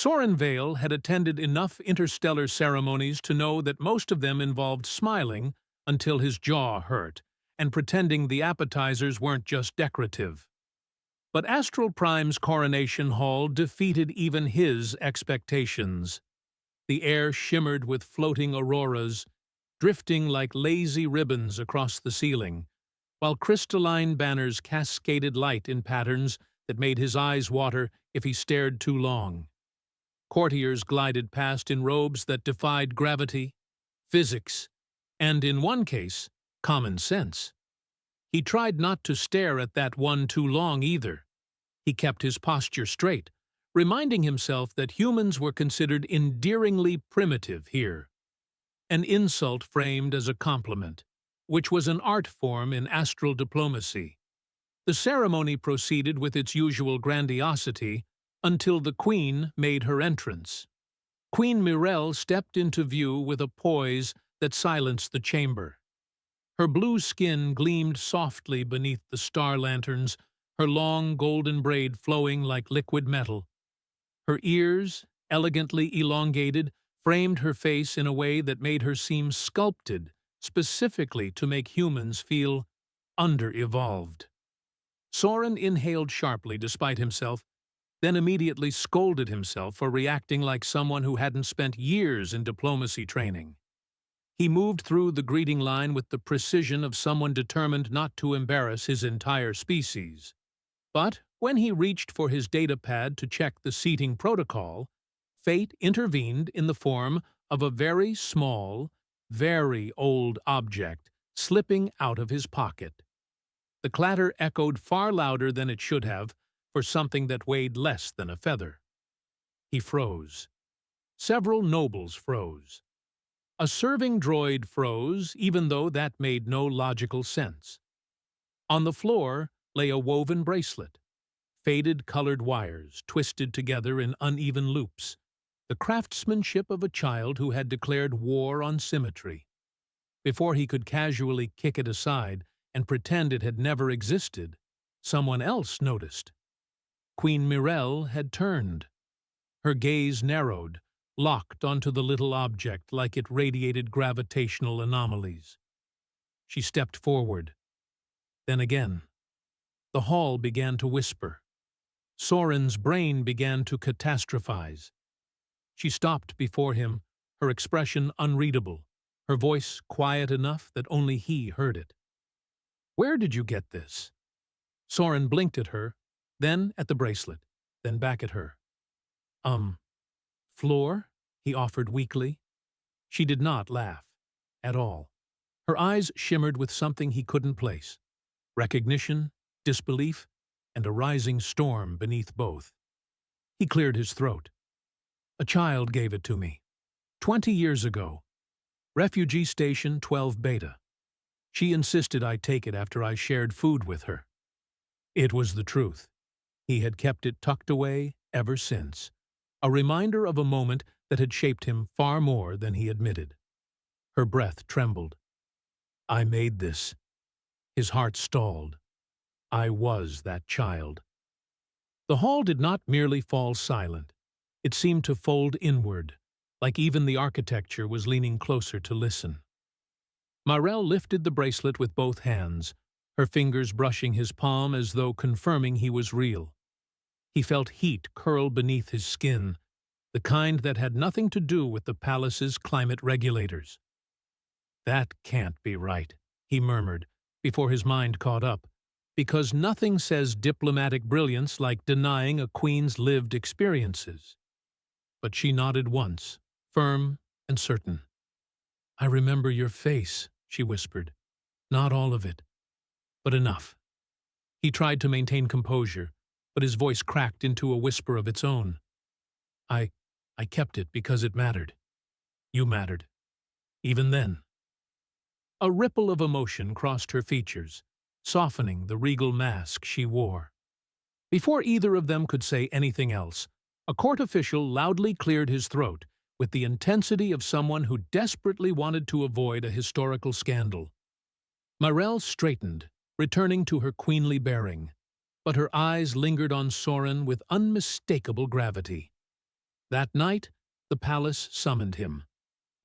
Soren Vale had attended enough interstellar ceremonies to know that most of them involved smiling until his jaw hurt and pretending the appetizers weren't just decorative. But Astral Prime's coronation hall defeated even his expectations. The air shimmered with floating auroras, drifting like lazy ribbons across the ceiling, while crystalline banners cascaded light in patterns that made his eyes water if he stared too long. Courtiers glided past in robes that defied gravity, physics, and, in one case, common sense. He tried not to stare at that one too long either. He kept his posture straight, reminding himself that humans were considered endearingly primitive here. An insult framed as a compliment, which was an art form in astral diplomacy. The ceremony proceeded with its usual grandiosity until the Queen made her entrance. Queen Mirelle stepped into view with a poise that silenced the chamber. Her blue skin gleamed softly beneath the star lanterns, her long golden braid flowing like liquid metal. Her ears, elegantly elongated, framed her face in a way that made her seem sculpted, specifically to make humans feel under-evolved. Soren inhaled sharply despite himself, then immediately scolded himself for reacting like someone who hadn't spent years in diplomacy training. He moved through the greeting line with the precision of someone determined not to embarrass his entire species. But when he reached for his datapad to check the seating protocol, fate intervened in the form of a very small, very old object slipping out of his pocket. The clatter echoed far louder than it should have for something that weighed less than a feather. He froze. Several nobles froze. A serving droid froze, even though that made no logical sense. On the floor lay a woven bracelet, faded colored wires twisted together in uneven loops, the craftsmanship of a child who had declared war on symmetry. Before he could casually kick it aside and pretend it had never existed, someone else noticed. Queen Mirelle had turned. Her gaze narrowed, locked onto the little object like it radiated gravitational anomalies. She stepped forward. Then again. The hall began to whisper. Soren's brain began to catastrophize. She stopped before him, her expression unreadable, her voice quiet enough that only he heard it. "Where did you get this?" Soren blinked at her, then at the bracelet, then back at her. Floor?" he offered weakly. She did not laugh. At all. Her eyes shimmered with something he couldn't place. Recognition, disbelief, and a rising storm beneath both. He cleared his throat. "A child gave it to me. 20 years ago. Refugee Station 12 Beta. She insisted I take it after I shared food with her." It was the truth. He had kept it tucked away ever since, a reminder of a moment that had shaped him far more than he admitted. Her breath trembled. "I made this." His heart stalled. I was that child. The hall did not merely fall silent. It seemed to fold inward, like even the architecture was leaning closer to listen. Mirelle lifted the bracelet with both hands, her fingers brushing his palm as though confirming he was real. He felt heat curl beneath his skin, the kind that had nothing to do with the palace's climate regulators. "That can't be right," he murmured, before his mind caught up, because nothing says diplomatic brilliance like denying a queen's lived experiences. But she nodded once, firm and certain. "I remember your face," she whispered. "Not all of it, but enough." He tried to maintain composure, but his voice cracked into a whisper of its own. I kept it because it mattered. You mattered. Even then." A ripple of emotion crossed her features, softening the regal mask she wore. Before either of them could say anything else, a court official loudly cleared his throat with the intensity of someone who desperately wanted to avoid a historical scandal. Mirelle straightened, returning to her queenly bearing, but her eyes lingered on Soren with unmistakable gravity. That night, the palace summoned him,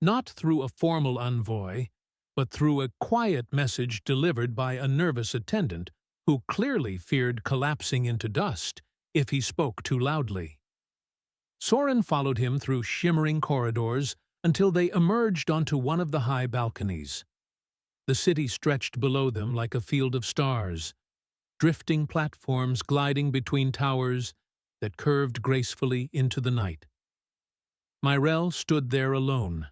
not through a formal envoy, but through a quiet message delivered by a nervous attendant who clearly feared collapsing into dust if he spoke too loudly. Soren followed him through shimmering corridors until they emerged onto one of the high balconies. The city stretched below them like a field of stars, drifting platforms gliding between towers that curved gracefully into the night. Myrelle stood there alone.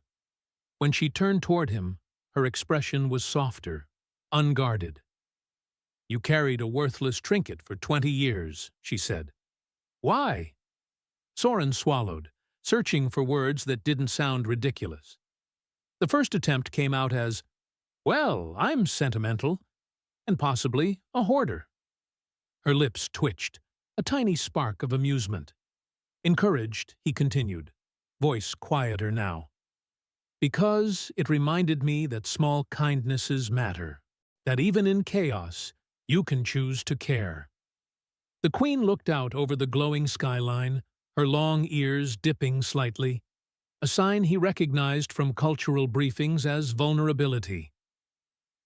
When she turned toward him, her expression was softer, unguarded. "You carried a worthless trinket for 20 years, she said. "Why?" Soren swallowed, searching for words that didn't sound ridiculous. The first attempt came out as, "Well, I'm sentimental, and possibly a hoarder." Her lips twitched, a tiny spark of amusement. Encouraged, he continued, voice quieter now. "Because it reminded me that small kindnesses matter, that even in chaos, you can choose to care." The queen looked out over the glowing skyline, her long ears dipping slightly, a sign he recognized from cultural briefings as vulnerability.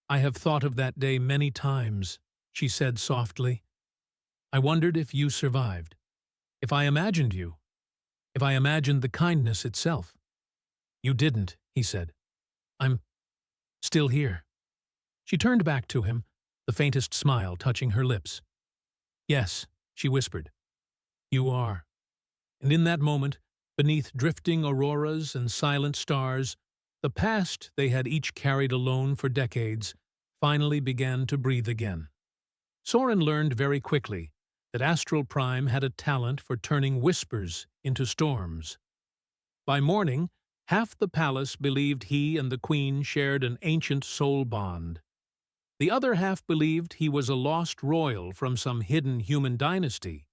"I have thought of that day many times," she said softly. "I wondered if you survived, if I imagined you, if I imagined the kindness itself." "You didn't," he said. "I'm still here." She turned back to him, the faintest smile touching her lips. "Yes," she whispered, "you are." And in that moment, beneath drifting auroras and silent stars, the past they had each carried alone for decades finally began to breathe again. Soren learned very quickly that Astral Prime had a talent for turning whispers into storms. By morning, half the palace believed he and the queen shared an ancient soul bond. The other half believed he was a lost royal from some hidden human dynasty,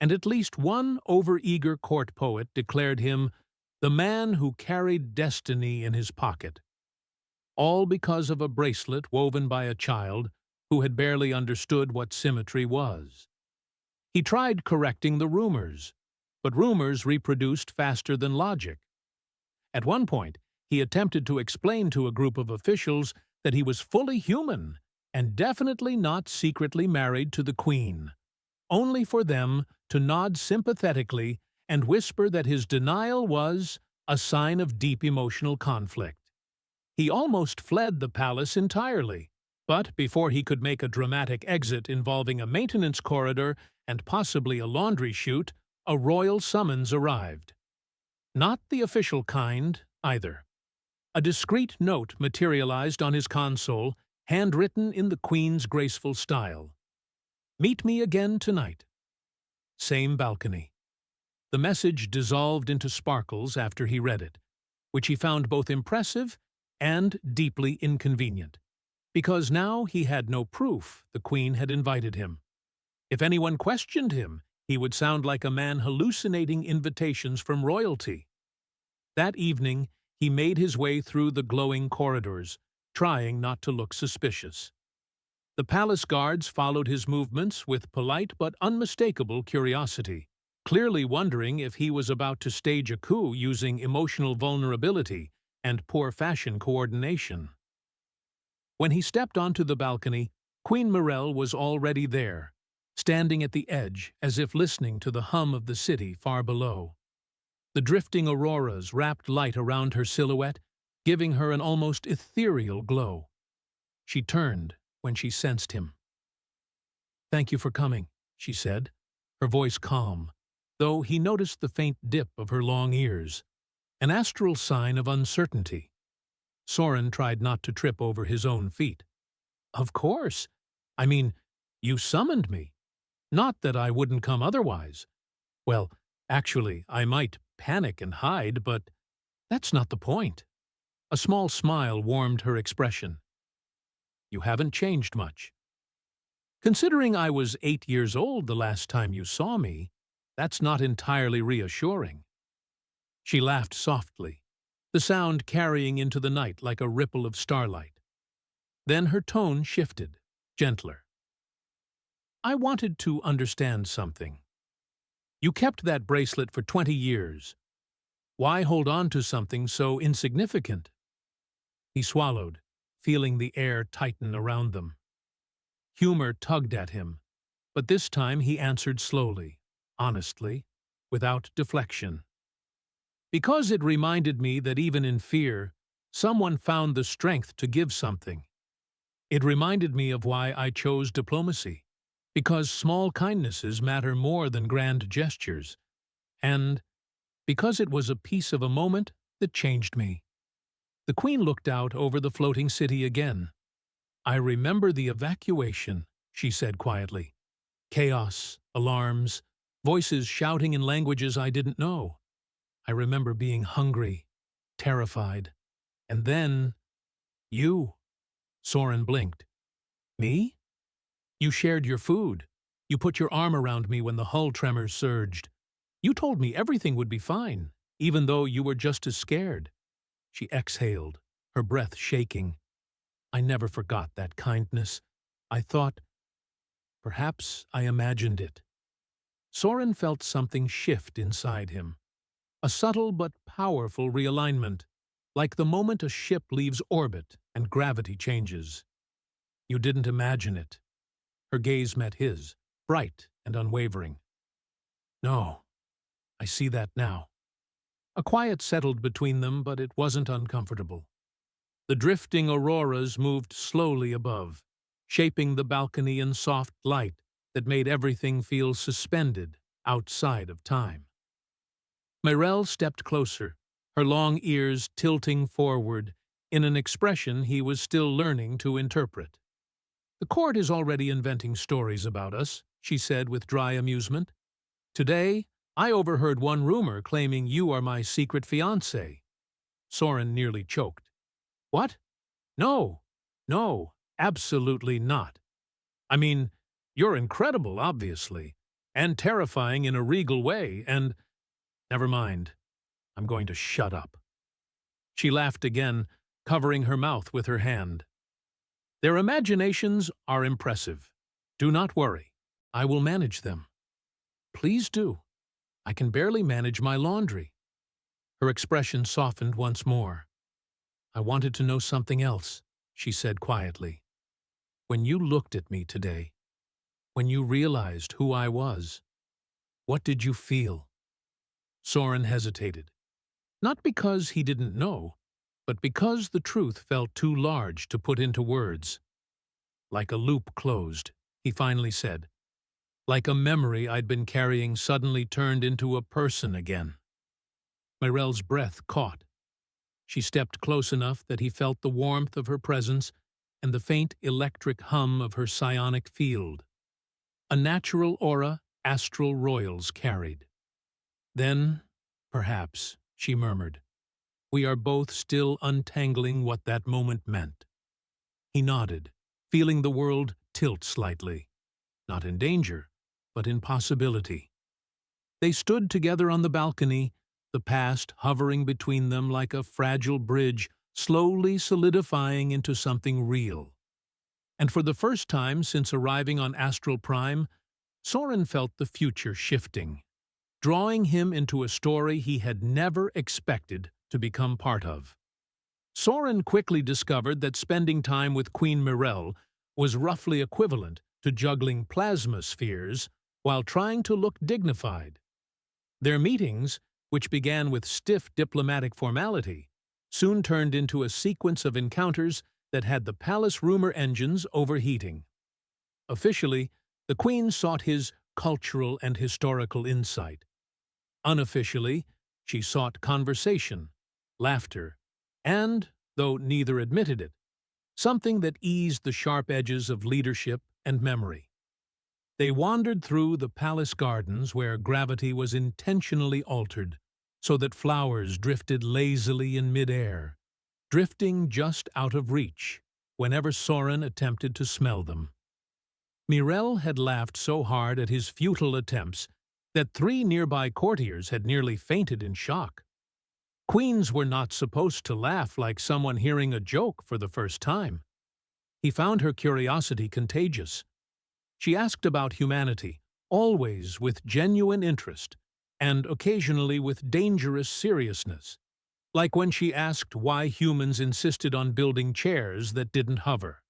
and at least one overeager court poet declared him the man who carried destiny in his pocket. All because of a bracelet woven by a child who had barely understood what symmetry was. He tried correcting the rumors, but rumors reproduced faster than logic. At one point, he attempted to explain to a group of officials that he was fully human and definitely not secretly married to the queen, only for them to nod sympathetically and whisper that his denial was a sign of deep emotional conflict. He almost fled the palace entirely, but before he could make a dramatic exit involving a maintenance corridor and possibly a laundry chute, a royal summons arrived. Not the official kind, either. A discreet note materialized on his console, handwritten in the Queen's graceful style. "Meet me again tonight." Same balcony. The message dissolved into sparkles after he read it, which he found both impressive and deeply inconvenient, because now he had no proof the Queen had invited him. If anyone questioned him, he would sound like a man hallucinating invitations from royalty. That evening, he made his way through the glowing corridors, trying not to look suspicious. The palace guards followed his movements with polite but unmistakable curiosity, clearly wondering if he was about to stage a coup using emotional vulnerability and poor fashion coordination. When he stepped onto the balcony, Queen Myrelle was already there, standing at the edge as if listening to the hum of the city far below. The drifting auroras wrapped light around her silhouette, giving her an almost ethereal glow. She turned when she sensed him. "Thank you for coming," she said, her voice calm, though he noticed the faint dip of her long ears, an astral sign of uncertainty. Soren tried not to trip over his own feet. "Of course. I mean, you summoned me. Not that I wouldn't come otherwise. Well, actually, I might panic and hide, but that's not the point." A small smile warmed her expression. "You haven't changed much. Considering I was 8 years old the last time you saw me, that's not entirely reassuring." She laughed softly, the sound carrying into the night like a ripple of starlight. Then her tone shifted, gentler. "I wanted to understand something. You kept that bracelet for 20 years, Why hold on to something so insignificant? He swallowed, feeling the air tighten around them. Humor tugged at him, but this time he answered slowly, honestly, without deflection. Because it reminded me that even in fear, someone found the strength to give something. It reminded me of why I chose diplomacy, because small kindnesses matter more than grand gestures, and because it was a piece of a moment that changed me. The Queen looked out over the floating city again. I remember the evacuation, she said quietly. Chaos, alarms, voices shouting in languages I didn't know. I remember being hungry, terrified. And then, you. Soren blinked. Me? You shared your food. You put your arm around me when the hull tremors surged. You told me everything would be fine, even though you were just as scared. She exhaled, her breath shaking. I never forgot that kindness. I thought, perhaps I imagined it. Soren felt something shift inside him. A subtle but powerful realignment, like the moment a ship leaves orbit and gravity changes. You didn't imagine it. Her gaze met his, bright and unwavering. No, I see that now. A quiet settled between them, but it wasn't uncomfortable. The drifting auroras moved slowly above, shaping the balcony in soft light that made everything feel suspended outside of time. Mirel stepped closer, her long ears tilting forward in an expression he was still learning to interpret. The court is already inventing stories about us, she said with dry amusement. Today, I overheard one rumor claiming you are my secret fiancé. Soren nearly choked. What? No, no, absolutely not. I mean, you're incredible, obviously, and terrifying in a regal way, and… Never mind. I'm going to shut up. She laughed again, covering her mouth with her hand. Their imaginations are impressive. Do not worry. I will manage them. Please do. I can barely manage my laundry. Her expression softened once more. I wanted to know something else, she said quietly. When you looked at me today, when you realized who I was, what did you feel? Soren hesitated. Not because he didn't know, but because the truth felt too large to put into words. Like a loop closed, he finally said. Like a memory I'd been carrying suddenly turned into a person again. Mirel's breath caught. She stepped close enough that he felt the warmth of her presence and the faint electric hum of her psionic field. A natural aura astral royals carried. Then, perhaps, she murmured, we are both still untangling what that moment meant. He nodded, feeling the world tilt slightly. Not in danger, but in possibility. They stood together on the balcony, the past hovering between them like a fragile bridge slowly solidifying into something real. And for the first time since arriving on Astral Prime, Soren felt the future shifting, drawing him into a story he had never expected to become part of. Soren quickly discovered that spending time with Queen Mirel was roughly equivalent to juggling plasma spheres while trying to look dignified. Their meetings, which began with stiff diplomatic formality, soon turned into a sequence of encounters that had the palace rumor engines overheating. Officially, the Queen sought his cultural and historical insight. Unofficially, she sought conversation, laughter, and, though neither admitted it, something that eased the sharp edges of leadership and memory. They wandered through the palace gardens where gravity was intentionally altered so that flowers drifted lazily in midair, drifting just out of reach whenever Soren attempted to smell them. Mirel had laughed so hard at his futile attempts that 3 nearby courtiers had nearly fainted in shock. Queens were not supposed to laugh like someone hearing a joke for the first time. He found her curiosity contagious. She asked about humanity, always with genuine interest, and occasionally with dangerous seriousness, like when she asked why humans insisted on building chairs that didn't hover.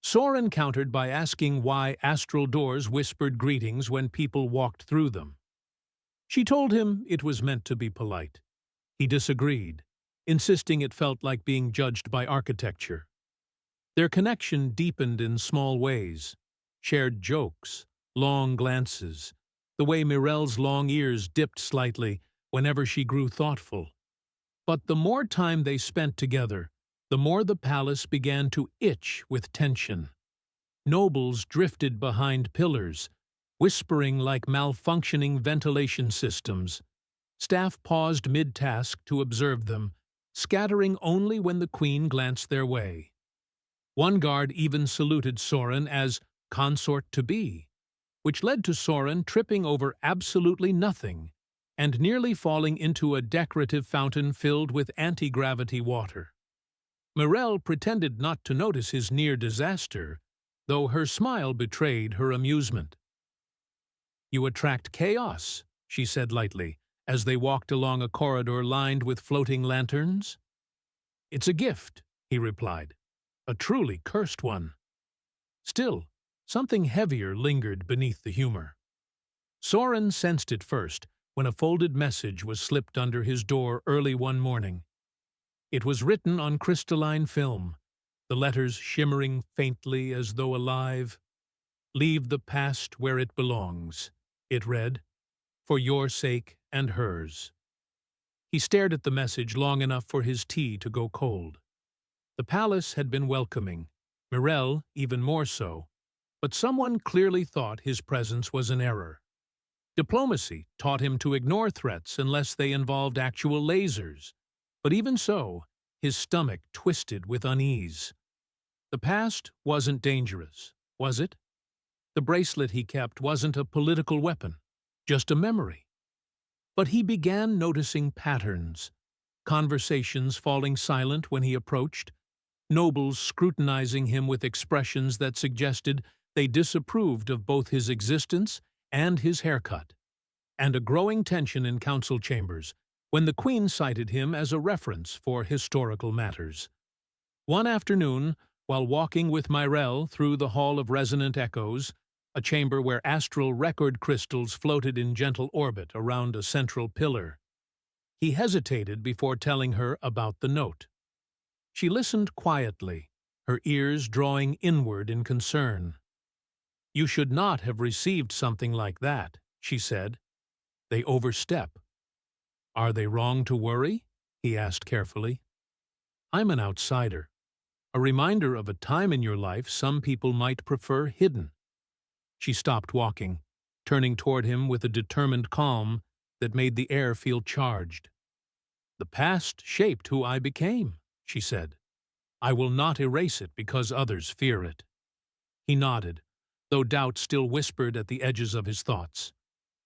Soren countered by asking why astral doors whispered greetings when people walked through them. She told him it was meant to be polite. He disagreed, insisting it felt like being judged by architecture. Their connection deepened in small ways: shared jokes, long glances, the way Mirelle's long ears dipped slightly whenever she grew thoughtful. But the more time they spent together, the more the palace began to itch with tension. Nobles drifted behind pillars, whispering like malfunctioning ventilation systems. Staff paused mid-task to observe them, scattering only when the queen glanced their way. One guard even saluted Soren as consort-to-be, which led to Soren tripping over absolutely nothing and nearly falling into a decorative fountain filled with anti-gravity water. Mirelle pretended not to notice his near disaster, though her smile betrayed her amusement. "You attract chaos," she said lightly, as they walked along a corridor lined with floating lanterns. "It's a gift," he replied, "a truly cursed one." Still, something heavier lingered beneath the humor. Soren sensed it first when a folded message was slipped under his door early one morning. It was written on crystalline film, the letters shimmering faintly as though alive. "Leave the past where it belongs," it read, "for your sake and hers." He stared at the message long enough for his tea to go cold. The palace had been welcoming, Mirelle even more so, but someone clearly thought his presence was an error. Diplomacy taught him to ignore threats unless they involved actual lasers, but even so, his stomach twisted with unease. The past wasn't dangerous, was it? The bracelet he kept wasn't a political weapon, just a memory. But he began noticing patterns: conversations falling silent when he approached, nobles scrutinizing him with expressions that suggested they disapproved of both his existence and his haircut, and a growing tension in council chambers when the queen cited him as a reference for historical matters. One afternoon, while walking with Mirelle through the Hall of Resonant Echoes, a chamber where astral record crystals floated in gentle orbit around a central pillar, he hesitated before telling her about the note. She listened quietly, her ears drawing inward in concern. "You should not have received something like that," she said. "They overstep." "Are they wrong to worry?" he asked carefully. "I'm an outsider, a reminder of a time in your life some people might prefer hidden." She stopped walking, turning toward him with a determined calm that made the air feel charged. "The past shaped who I became," she said. "I will not erase it because others fear it." He nodded, though doubt still whispered at the edges of his thoughts.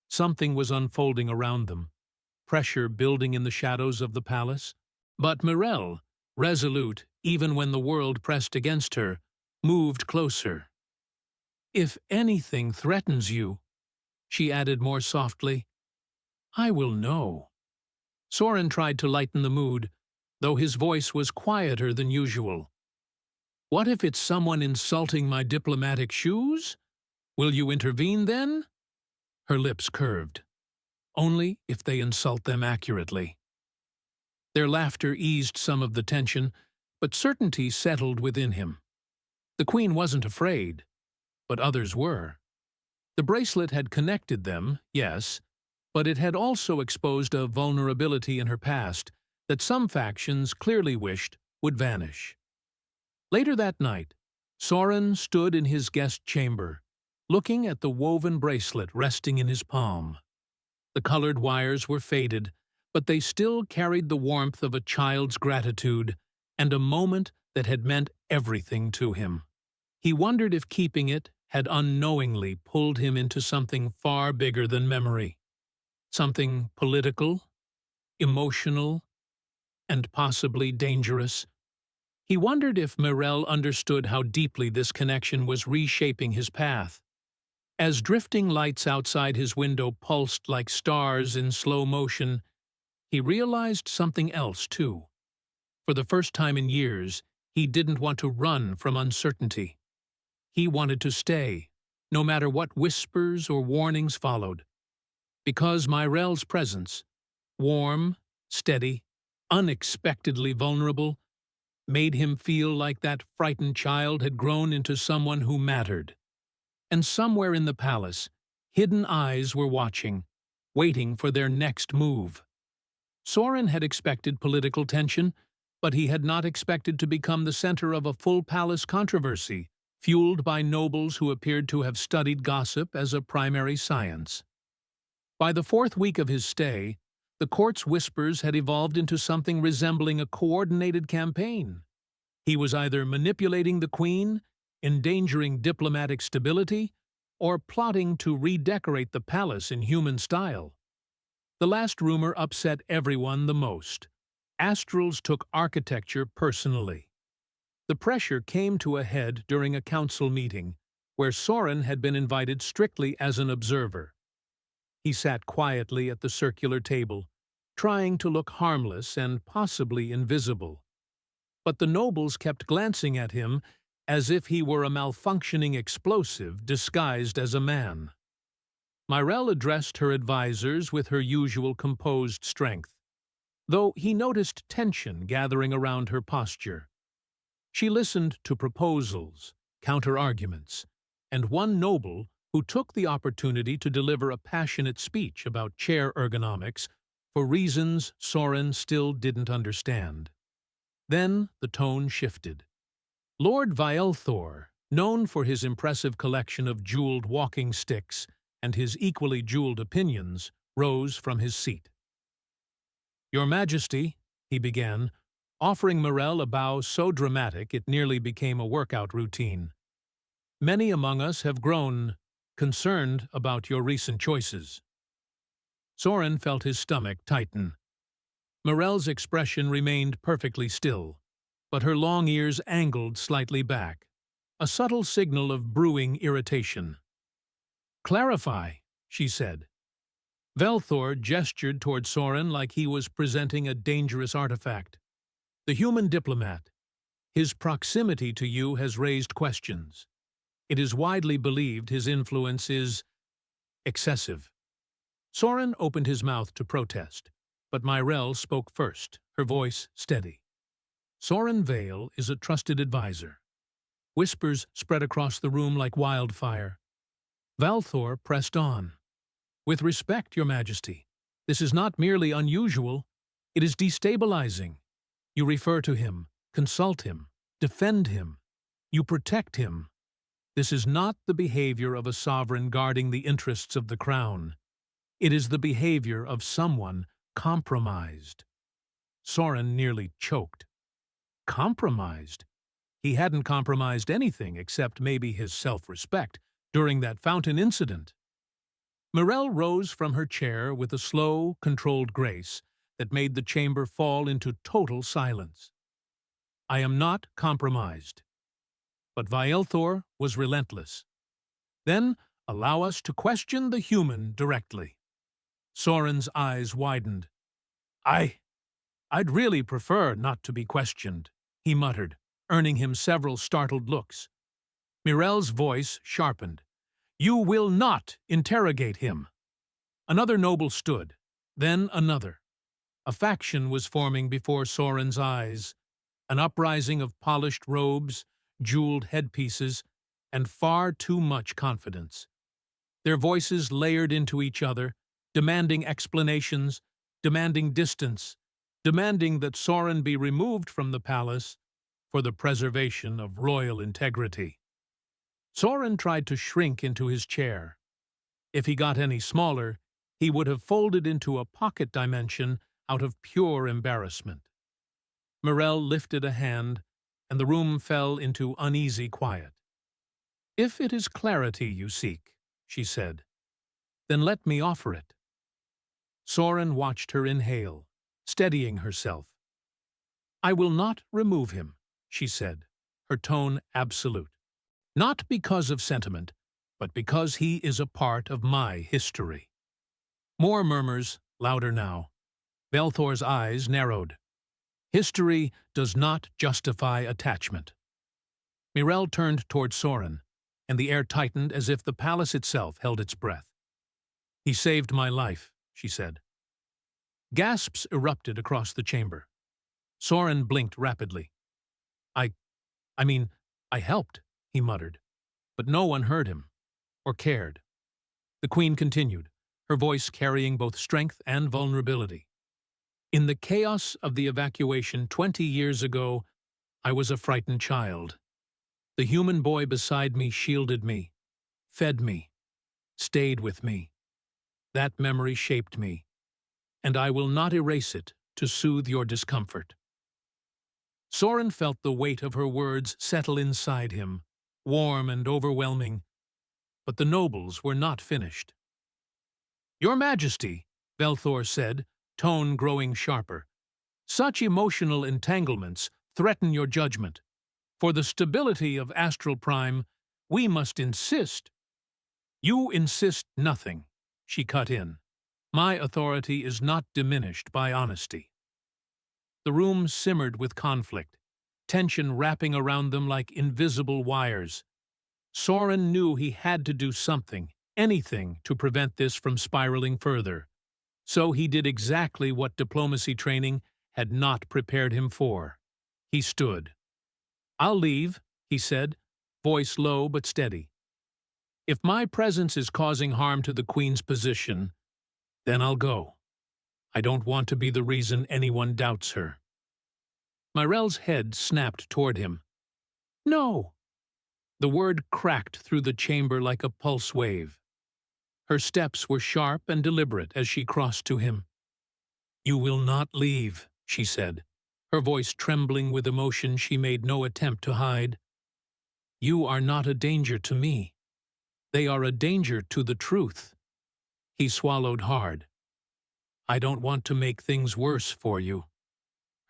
Something was unfolding around them, pressure building in the shadows of the palace. But Mirelle, resolute even when the world pressed against her, moved closer. "If anything threatens you," she added more softly, "I will know." Soren tried to lighten the mood, though his voice was quieter than usual. "What if it's someone insulting my diplomatic shoes? Will you intervene then?" Her lips curved. "Only if they insult them accurately." Their laughter eased some of the tension, but certainty settled within him. The queen wasn't afraid, but others were. The bracelet had connected them, yes, but it had also exposed a vulnerability in her past that some factions clearly wished would vanish. Later that night, Soren stood in his guest chamber, looking at the woven bracelet resting in his palm. The colored wires were faded, but they still carried the warmth of a child's gratitude and a moment that had meant everything to him. He wondered if keeping it had unknowingly pulled him into something far bigger than memory. Something political, emotional, and possibly dangerous. He wondered if Mirelle understood how deeply this connection was reshaping his path. As drifting lights outside his window pulsed like stars in slow motion, he realized something else, too. For the first time in years, he didn't want to run from uncertainty. He wanted to stay, no matter what whispers or warnings followed. Because Myrell's presence, warm, steady, unexpectedly vulnerable, made him feel like that frightened child had grown into someone who mattered. And somewhere in the palace, hidden eyes were watching, waiting for their next move. Soren had expected political tension, but he had not expected to become the center of a full palace controversy, fueled by nobles who appeared to have studied gossip as a primary science. By the fourth week of his stay, the court's whispers had evolved into something resembling a coordinated campaign. He was either manipulating the queen, endangering diplomatic stability, or plotting to redecorate the palace in human style. The last rumor upset everyone the most. Astrals took architecture personally. The pressure came to a head during a council meeting, where Soren had been invited strictly as an observer. He sat quietly at the circular table, trying to look harmless and possibly invisible. But the nobles kept glancing at him as if he were a malfunctioning explosive disguised as a man. Myrell addressed her advisers with her usual composed strength, though he noticed tension gathering around her posture. She listened to proposals, counter-arguments, and one noble who took the opportunity to deliver a passionate speech about chair ergonomics for reasons Soren still didn't understand. Then the tone shifted. Lord Vielthor, known for his impressive collection of jeweled walking sticks and his equally jeweled opinions, rose from his seat. "Your Majesty," he began, offering Myrell a bow so dramatic it nearly became a workout routine. "Many among us have grown concerned about your recent choices." Soren felt his stomach tighten. Myrell's expression remained perfectly still, but her long ears angled slightly back, a subtle signal of brewing irritation. "Clarify," she said. Velthor gestured toward Soren like he was presenting a dangerous artifact. "The human diplomat. His proximity to you has raised questions. It is widely believed his influence is excessive." Soren opened his mouth to protest, but Myrell spoke first, her voice steady. "Soren Vale is a trusted advisor." Whispers spread across the room like wildfire. Valthor pressed on. "With respect, Your Majesty, this is not merely unusual, it is destabilizing. You refer to him, consult him, defend him. You protect him. This is not the behavior of a sovereign guarding the interests of the crown. It is the behavior of someone compromised." Soren nearly choked. Compromised? He hadn't compromised anything except maybe his self-respect during that fountain incident. Myrell rose from her chair with a slow, controlled grace that made the chamber fall into total silence. "I am not compromised." But Vielthor was relentless. "Then allow us to question the human directly." Soren's eyes widened. I'd really prefer not to be questioned," he muttered, earning him several startled looks. Myrell's voice sharpened. "You will not interrogate him." Another noble stood, then another. A faction was forming before Soren's eyes, an uprising of polished robes, jeweled headpieces, and far too much confidence. Their voices layered into each other, demanding explanations, demanding distance, demanding that Soren be removed from the palace for the preservation of royal integrity. Soren tried to shrink into his chair. If he got any smaller, he would have folded into a pocket dimension out of pure embarrassment. Myrell lifted a hand, and the room fell into uneasy quiet. "If it is clarity you seek," she said, "then let me offer it." Soren watched her inhale, steadying herself. "I will not remove him," she said, her tone absolute. "Not because of sentiment, but because he is a part of my history. More murmurs, louder now. Belthor's eyes narrowed. History does not justify attachment. Mirel turned toward Soren, and the air tightened as if the palace itself held its breath. "He saved my life," she said. Gasps erupted across the chamber. Soren blinked rapidly. I mean, I helped," he muttered, but no one heard him, or cared. The Queen continued, her voice carrying both strength and vulnerability. "In the chaos of the evacuation 20 years ago, I was a frightened child. The human boy beside me shielded me, fed me, stayed with me. That memory shaped me, and I will not erase it to soothe your discomfort." Soren felt the weight of her words settle inside him, warm and overwhelming. But the nobles were not finished. "Your Majesty," Belthor said, tone growing sharper, "such emotional entanglements threaten your judgment. For the stability of Astral Prime, we must insist." "You insist nothing," she cut in. "My authority is not diminished by honesty." The room simmered with conflict, tension wrapping around them like invisible wires. Soren knew he had to do something, anything, to prevent this from spiraling further. So he did exactly what diplomacy training had not prepared him for. He stood. "I'll leave," he said, voice low but steady. "If my presence is causing harm to the Queen's position, then I'll go. I don't want to be the reason anyone doubts her." Mirel's head snapped toward him. "No!" The word cracked through the chamber like a pulse wave. Her steps were sharp and deliberate as she crossed to him. "You will not leave," she said, her voice trembling with emotion she made no attempt to hide. "You are not a danger to me. They are a danger to the truth." He swallowed hard. "I don't want to make things worse for you."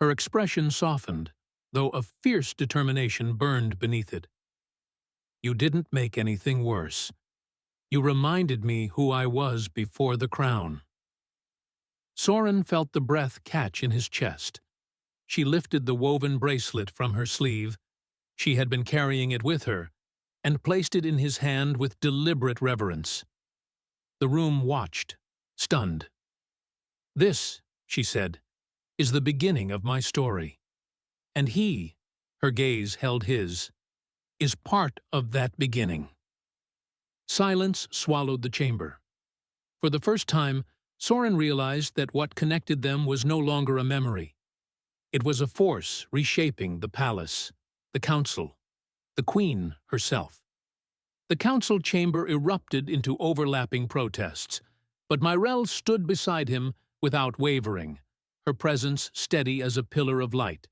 Her expression softened, though a fierce determination burned beneath it. "You didn't make anything worse. You reminded me who I was before the crown." Soren felt the breath catch in his chest. She lifted the woven bracelet from her sleeve, she had been carrying it with her, and placed it in his hand with deliberate reverence. The room watched, stunned. "This," she said, "is the beginning of my story. And he," her gaze held his, "is part of that beginning." Silence swallowed the chamber. For the first time, Soren realized that what connected them was no longer a memory. It was a force reshaping the palace, the council, the Queen herself. The council chamber erupted into overlapping protests, but Mirel stood beside him without wavering, her presence steady as a pillar of light.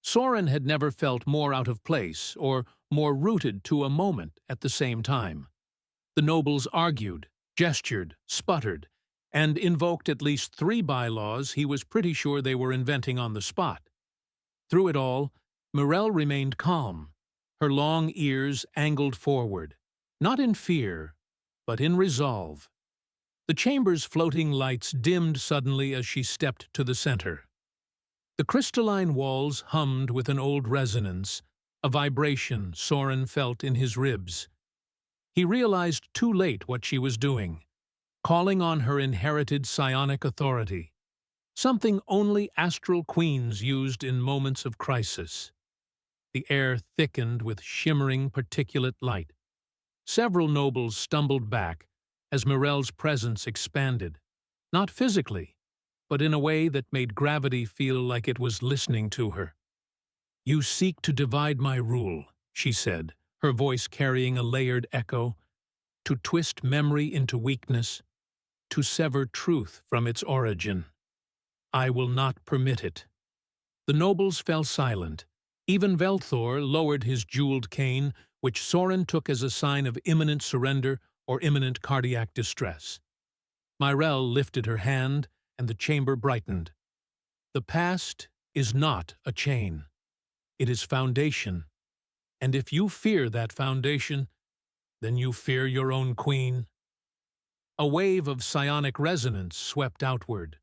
Soren had never felt more out of place or more rooted to a moment at the same time. The nobles argued, gestured, sputtered, and invoked at least 3 bylaws he was pretty sure they were inventing on the spot. Through it all, Mirel remained calm, her long ears angled forward, not in fear, but in resolve. The chamber's floating lights dimmed suddenly as she stepped to the center. The crystalline walls hummed with an old resonance, a vibration Soren felt in his ribs. He realized too late what she was doing, calling on her inherited psionic authority, something only astral queens used in moments of crisis. The air thickened with shimmering particulate light. Several nobles stumbled back as Mirel's presence expanded, not physically, but in a way that made gravity feel like it was listening to her. "You seek to divide my rule," she said, her voice carrying a layered echo, "to twist memory into weakness, to sever truth from its origin. I will not permit it." The nobles fell silent. Even Belthor lowered his jeweled cane, which Soren took as a sign of imminent surrender or imminent cardiac distress. Mirel lifted her hand, and the chamber brightened. "The past is not a chain. It is foundation. And if you fear that foundation, Then you fear your own queen? A wave of psionic resonance swept outward.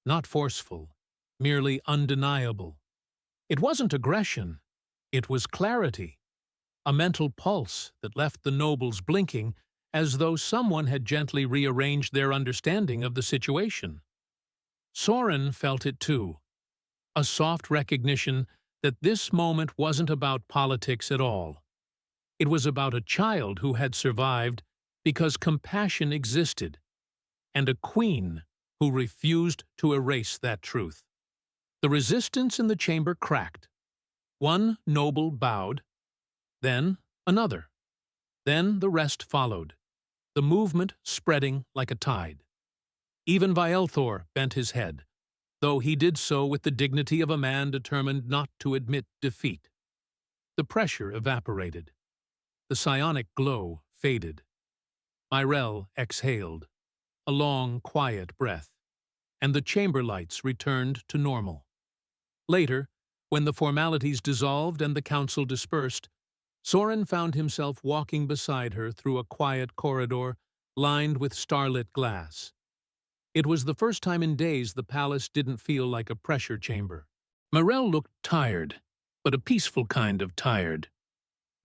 Not forceful, merely undeniable. It wasn't aggression. It was clarity. A mental pulse that left the nobles blinking as though someone had gently rearranged their understanding of the situation. Soren felt it too. A soft recognition that this moment wasn't about politics at all. It was about a child who had survived because compassion existed, and a queen who refused to erase that truth. The resistance in the chamber cracked. One noble bowed, then another. Then the rest followed, the movement spreading like a tide. Even Vielthor bent his head, though he did so with the dignity of a man determined not to admit defeat. The pressure evaporated. The psionic glow faded. Myrel exhaled, a long, quiet breath, and the chamber lights returned to normal. Later, when the formalities dissolved and the council dispersed, Soren found himself walking beside her through a quiet corridor lined with starlit glass. It was the first time in days the palace didn't feel like a pressure chamber. Myrel looked tired, but a peaceful kind of tired.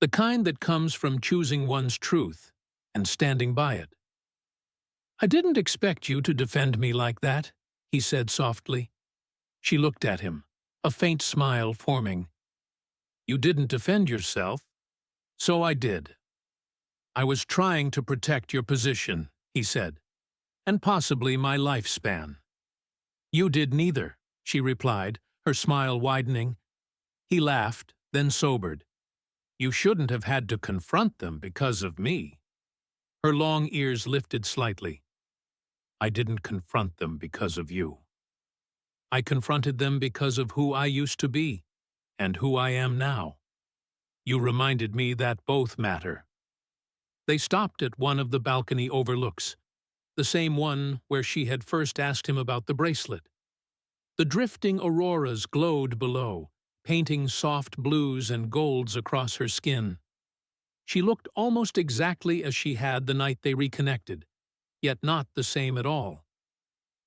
The kind that comes from choosing one's truth and standing by it. "I didn't expect you to defend me like that," he said softly. She looked at him, a faint smile forming. "You didn't defend yourself?" "So I did. I was trying to protect your position," he said, "and possibly my lifespan." "You did neither," she replied, her smile widening. He laughed, then sobered. "You shouldn't have had to confront them because of me." Her long ears lifted slightly. "I didn't confront them because of you. I confronted them because of who I used to be and who I am now. You reminded me that both matter." They stopped at one of the balcony overlooks, the same one where she had first asked him about the bracelet. The drifting auroras glowed below, painting soft blues and golds across her skin. She looked almost exactly as she had the night they reconnected, yet not the same at all.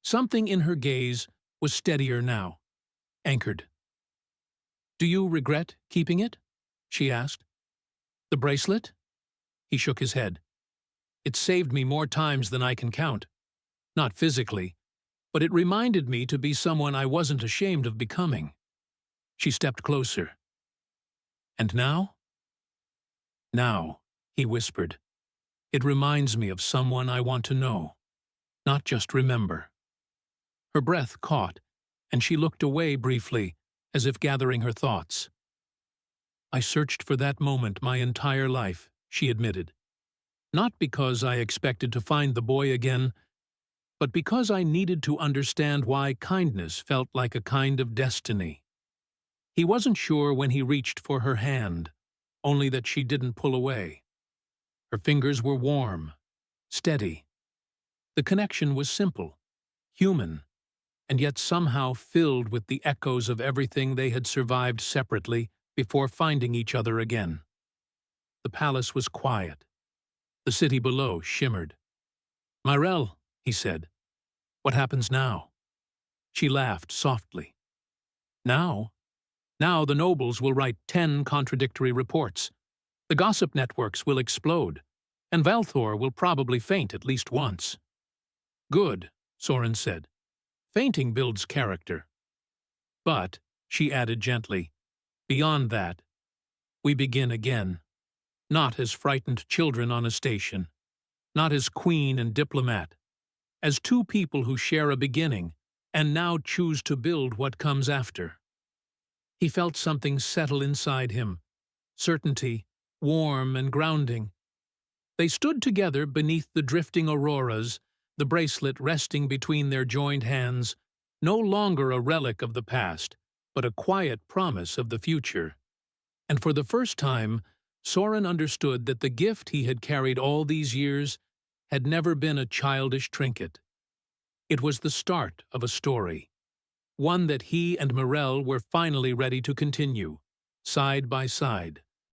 Something in her gaze was steadier now, anchored. "Do you regret keeping it?" she asked. "The bracelet?" He shook his head. "It saved me more times than I can count. Not physically, but it reminded me to be someone I wasn't ashamed of becoming." She stepped closer. "And now?" "Now," he whispered, "it reminds me of someone I want to know, not just remember." Her breath caught, and she looked away briefly, as if gathering her thoughts. "I searched for that moment my entire life," she admitted. "Not because I expected to find the boy again, but because I needed to understand why kindness felt like a kind of destiny." He wasn't sure when he reached for her hand, only that she didn't pull away. Her fingers were warm, steady. The connection was simple, human, and yet somehow filled with the echoes of everything they had survived separately before finding each other again. The palace was quiet. The city below shimmered. "Myrel," he said, "what happens now?" She laughed softly. "Now? Now the nobles will write 10 contradictory reports. The gossip networks will explode, and Valthor will probably faint at least once." "Good," Soren said. "Fainting builds character." "But," she added gently, "beyond that, we begin again. Not as frightened children on a station, not as queen and diplomat, as two people who share a beginning and now choose to build what comes after." He felt something settle inside him, certainty, warm and grounding. They stood together beneath the drifting auroras, the bracelet resting between their joined hands, no longer a relic of the past, but a quiet promise of the future. And for the first time, Soren understood that the gift he had carried all these years had never been a childish trinket. It was the start of a story, one that he and Myrel were finally ready to continue, side by side.